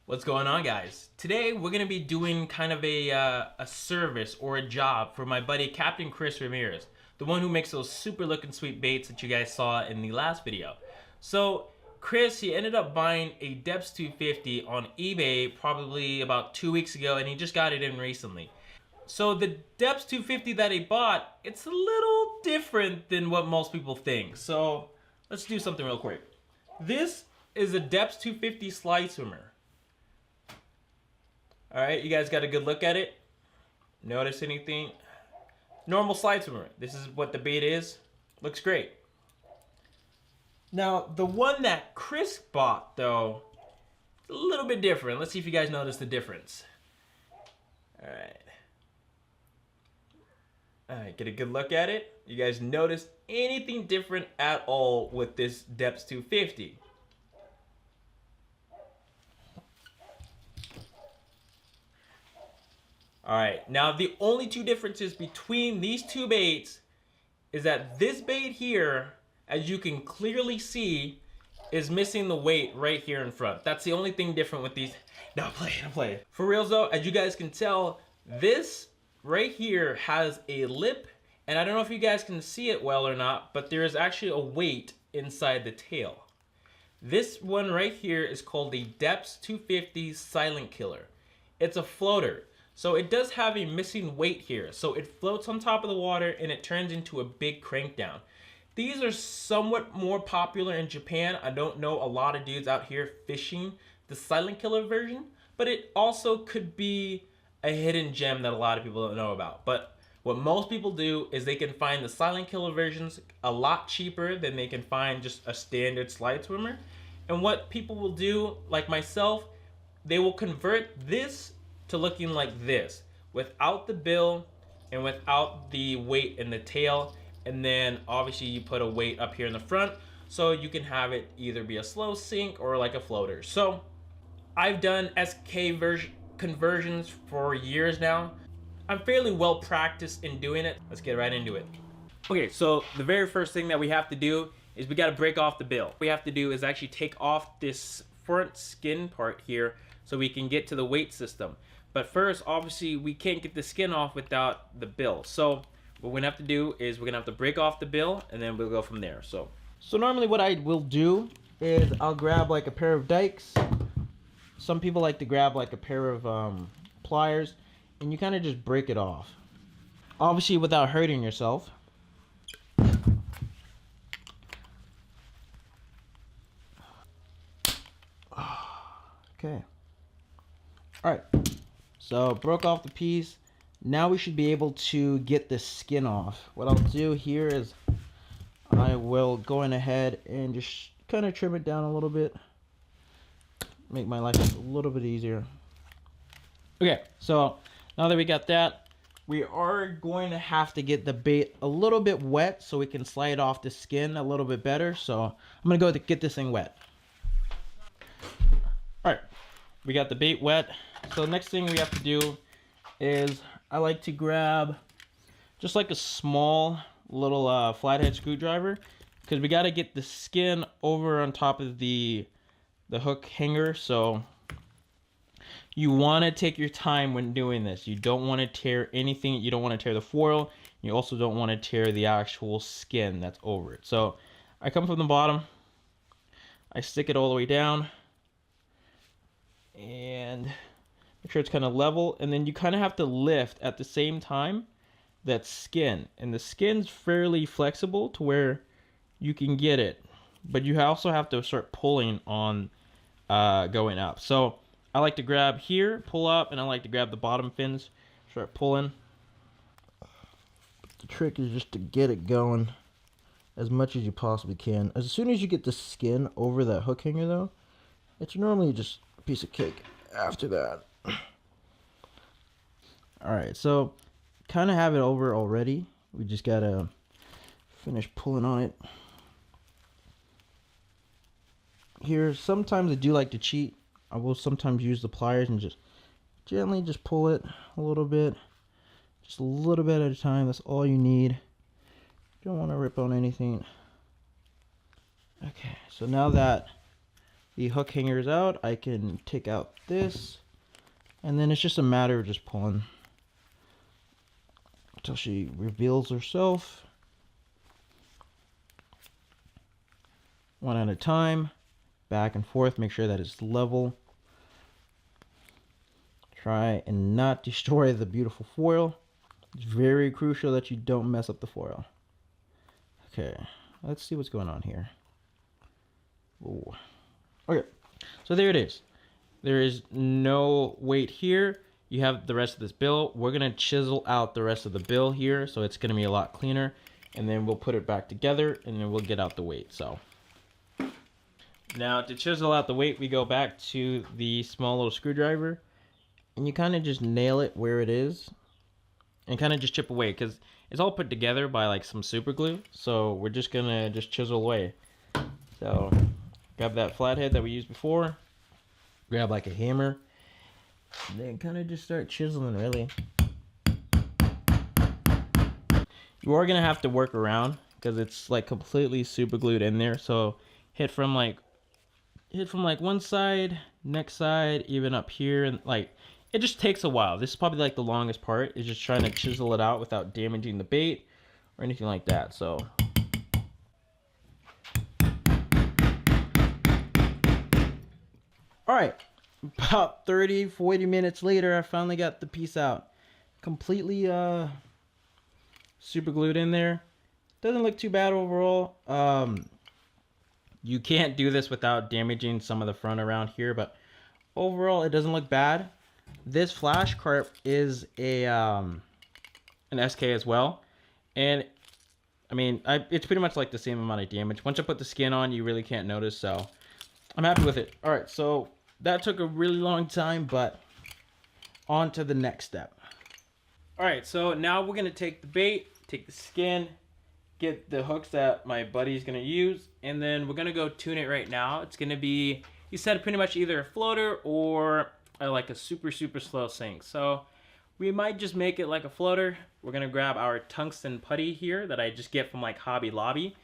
What's going on, guys? Today we're gonna be doing kind of a service or a job for my buddy Captain Chris Ramirez, the one who makes those super looking sweet baits that you guys saw in the last video. So Chris, he ended up buying a Deps 250 on eBay probably about 2 weeks ago, and he just got it in recently. So the Deps 250 that he bought, it's a little different than what most people think. So let's do something real quick. This is a Deps 250 slide swimmer. All right, you guys got a good look at it? Notice anything? Normal slide swimmer. This is what the bait is. Looks great. Now, the one that Chris bought, though, is a little bit different. Let's see if you guys notice the difference. All right, get a good look at it. You guys notice anything different at all with this Deps 250? Alright, now the only two differences between these two baits is that this bait here, as you can clearly see, is missing the weight right here in front. That's the only thing different with these. No, play it. For reals though, as you guys can tell, this right here has a lip, and I don't know if you guys can see it well or not, but there is actually a weight inside the tail. This one right here is called the Deps 250 Silent Killer. It's a floater. So it does have a missing weight here. So it floats on top of the water and it turns into a big crank down. These are somewhat more popular in Japan. I don't know a lot of dudes out here fishing the Silent Killer version, but it also could be a hidden gem that a lot of people don't know about. But what most people do is they can find the Silent Killer versions a lot cheaper than they can find just a standard slide swimmer. And what people will do, like myself, they will convert this to looking like this, without the bill and without the weight in the tail, and then obviously you put a weight up here in the front so you can have it either be a slow sink or like a floater. So I've done SK conversions for years now. I'm fairly well practiced in doing it. Let's get right into it. Okay, so the very first thing that we have to do is we got to break off the bill. What we have to do is actually take off this front skin part here so we can get to the weight system. But first, obviously, we can't get the skin off without the bill. So what we're gonna have to do is we're gonna have to break off the bill, and then we'll go from there. So normally what I will do is I'll grab like a pair of Dikes. Some people like to grab like a pair of pliers, and you kind of just break it off. Obviously without hurting yourself. Okay. All right. So broke off the piece. Now we should be able to get the skin off. What I'll do here is I will go in ahead and just kind of trim it down a little bit. Make my life a little bit easier. Okay, so now that we got that, we are going to have to get the bait a little bit wet so we can slide off the skin a little bit better. So I'm going to go get this thing wet. All right, we got the bait wet. So the next thing we have to do is I like to grab just like a small little flathead screwdriver, because we got to get the skin over on top of the hook hanger. So you want to take your time when doing this. You don't want to tear anything. You don't want to tear the foil. You also don't want to tear the actual skin that's over it. So I come from the bottom, I stick it all the way down, and make sure it's kind of level, and then you kind of have to lift at the same time that skin. And the skin's fairly flexible to where you can get it, but you also have to start pulling on going up. So I like to grab here, pull up, and I like to grab the bottom fins, start pulling. The trick is just to get it going as much as you possibly can. As soon as you get the skin over that hook hanger though, it's normally just a piece of cake after that. Alright, so kind of have it over already. We just gotta finish pulling on it. Here, sometimes I do like to cheat. I will sometimes use the pliers and just gently just pull it a little bit. Just a little bit at a time. That's all you need. Don't want to rip on anything. Okay, so now that the hook hangers out, I can take out this, and then it's just a matter of just pulling until she reveals herself. One at a time, back and forth, make sure that it's level. Try and not destroy the beautiful foil. It's very crucial that you don't mess up the foil. Okay, let's see what's going on here. Ooh. Okay, so there it is. There is no weight here. You have the rest of this bill. We're gonna chisel out the rest of the bill here, so it's gonna be a lot cleaner. And then we'll put it back together, and then we'll get out the weight. So now to chisel out the weight, we go back to the small little screwdriver, and you kind of just nail it where it is, and kind of just chip away, because it's all put together by like some super glue. So we're just gonna just chisel away. So grab that flathead that we used before, grab like a hammer, and then kind of just start chiseling, really. You are gonna have to work around because it's like completely super glued in there. So hit from like one side, next side, even up here, and like it just takes a while. This is probably like the longest part, is just trying to chisel it out without damaging the bait or anything like that. So all right, about 30-40 minutes later, I finally got the piece out. Completely super glued in there. Doesn't look too bad overall. You can't do this without damaging some of the front around here, but overall it doesn't look bad. This flash carp is a an SK as well, and I mean it's pretty much like the same amount of damage. Once I put the skin on, you really can't notice, so I'm happy with it. All right, so that took a really long time, but on to the next step. All right, so now we're gonna take the bait, take the skin, get the hooks that my buddy's gonna use, and then we're gonna go tune it right now. It's gonna be, he said, pretty much either a floater or like a super slow sink. So we might just make it like a floater. We're gonna grab our tungsten putty here that I just get from like Hobby Lobby.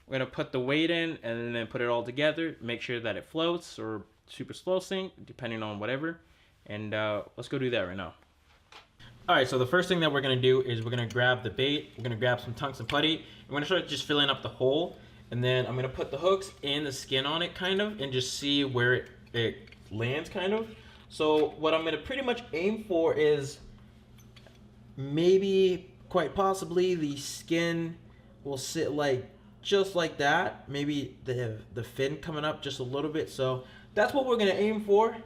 We're gonna put the weight in and then put it all together, make sure that it floats or super slow sink, depending on whatever. And let's go do that right now. All right, so the first thing that we're gonna do is we're gonna grab the bait, we're gonna grab some tungsten putty, we're gonna start just filling up the hole, and then I'm gonna put the hooks and the skin on it kind of, and just see where it lands kind of. So what I'm gonna pretty much aim for is maybe, quite possibly, the skin will sit like just like that. Maybe the fin coming up just a little bit. So that's what we're gonna aim for.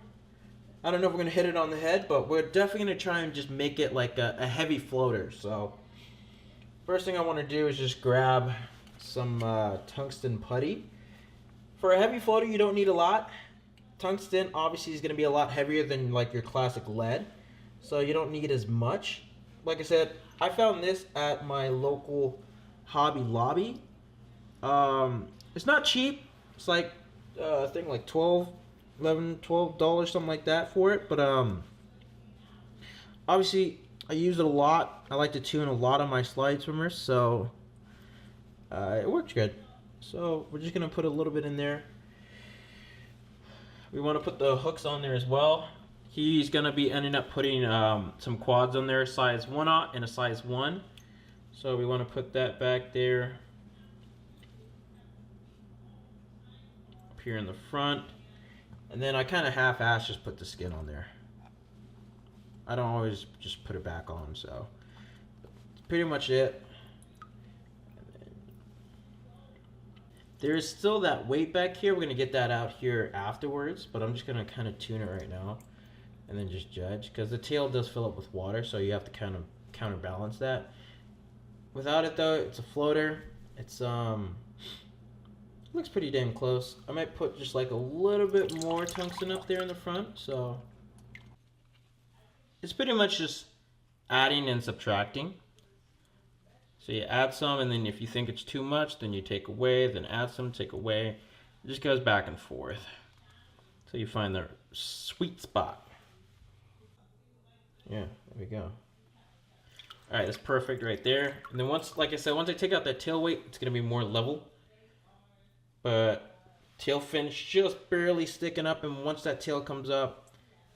I don't know if we're gonna hit it on the head, but we're definitely gonna try and just make it like a heavy floater. So first thing I want to do is just grab some tungsten putty. For a heavy floater, you don't need a lot. Tungsten obviously is gonna be a lot heavier than like your classic lead, so you don't need as much. Like I said, I found this at my local Hobby Lobby. It's not cheap. It's like I think like $12, something like that for it. But obviously I use it a lot. I like to tune a lot of my slide swimmers, so it works good. So we're just gonna put a little bit in there. We want to put the hooks on there as well. He's gonna be ending up putting some quads on there, size 1/0 and a size 1. So we want to put that back there, up here in the front. And then I kind of half-ass just put the skin on there. I don't always just put it back on, so that's pretty much it. There's still that weight back here. We're gonna get that out here afterwards, but I'm just gonna kind of tune it right now and then just judge, because the tail does fill up with water, so you have to kind of counterbalance that. Without it though, it's a floater. It's looks pretty damn close. I might put just like a little bit more tungsten up there in the front. So it's pretty much just adding and subtracting. So you add some, and then if you think it's too much, then you take away, then add some, take away. It just goes back and forth so you find the sweet spot. Yeah, there we go. All right, that's perfect right there. And then once, like I said, once I take out that tail weight, it's gonna be more level. But Tail fin's just barely sticking up, and once that tail comes up,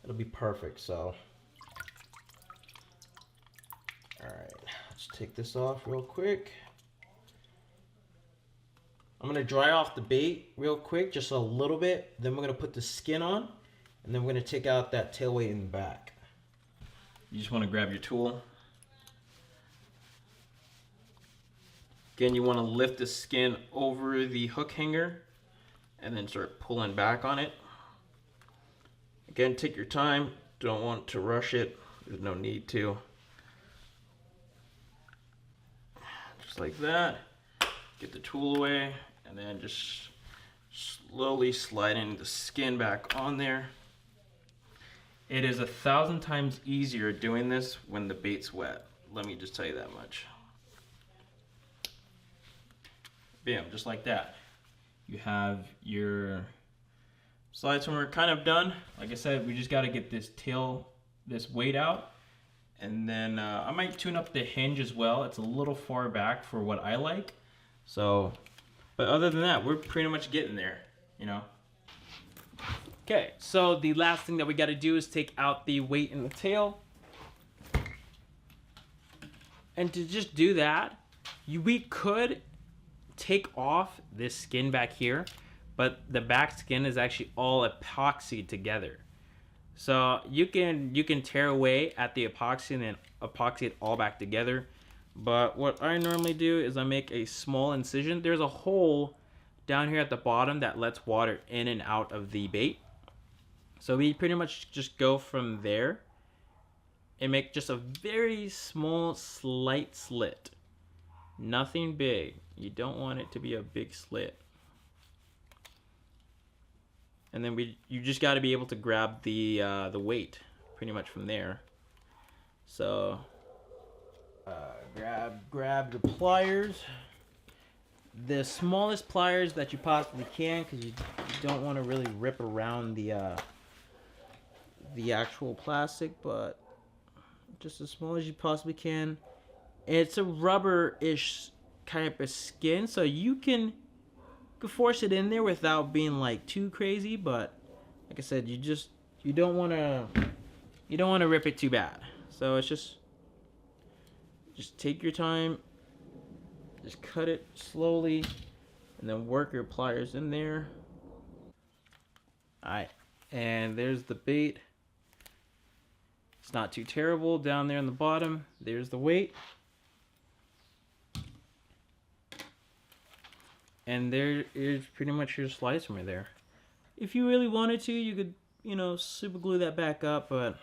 it'll be perfect. So, all right, let's take this off real quick. I'm gonna dry off the bait real quick, just a little bit. Then we're gonna put the skin on, and then we're gonna take out that tail weight in the back. You just want to grab your tool. Again, you want to lift the skin over the hook hanger and then start pulling back on it. Again, take your time. Don't want to rush it. There's no need to. Just like that. Get the tool away and then just slowly sliding the skin back on there. It is 1,000 times easier doing this when the bait's wet. Let me just tell you that much. Bam, just like that. You have your slide swimmer kind of done. Like I said, we just got to get this tail, this weight out. And then I might tune up the hinge as well. It's a little far back for what I like. So, but other than that, we're pretty much getting there, you know. Okay, so the last thing that we got to do is take out the weight in the tail. And to just do that, we could take off this skin back here, but the back skin is actually all epoxied together. So you can tear away at the epoxy and then epoxy it all back together. But what I normally do is I make a small incision. There's a hole down here at the bottom that lets water in and out of the bait. So we pretty much just go from there and make just a very small, slight slit. Nothing big. You don't want it to be a big slit. And then you just got to be able to grab the weight pretty much from there. So grab the pliers, the smallest pliers that you possibly can, because you don't want to really rip around the actual plastic, but just as small as you possibly can. It's a rubber-ish kind of skin, so you can force it in there without being like too crazy, but like I said, you don't want to rip it too bad. So it's just take your time, just cut it slowly, and then work your pliers in there. All right, and there's the bait. It's not too terrible down there on the bottom. There's the weight. And there is pretty much your slide swimmer there. If you really wanted to, you could, super glue that back up, but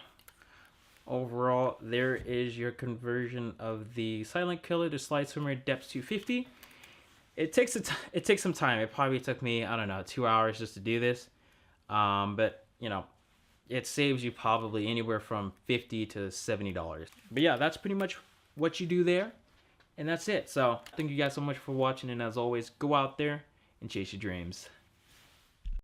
overall, there is your conversion of the Silent Killer to slide swimmer Deps 250. It takes some time. It probably took me, I don't know, 2 hours just to do this. But, it saves you probably anywhere from $50 to $70. But yeah, that's pretty much what you do there. And that's it. So thank you guys so much for watching. And as always, go out there and chase your dreams.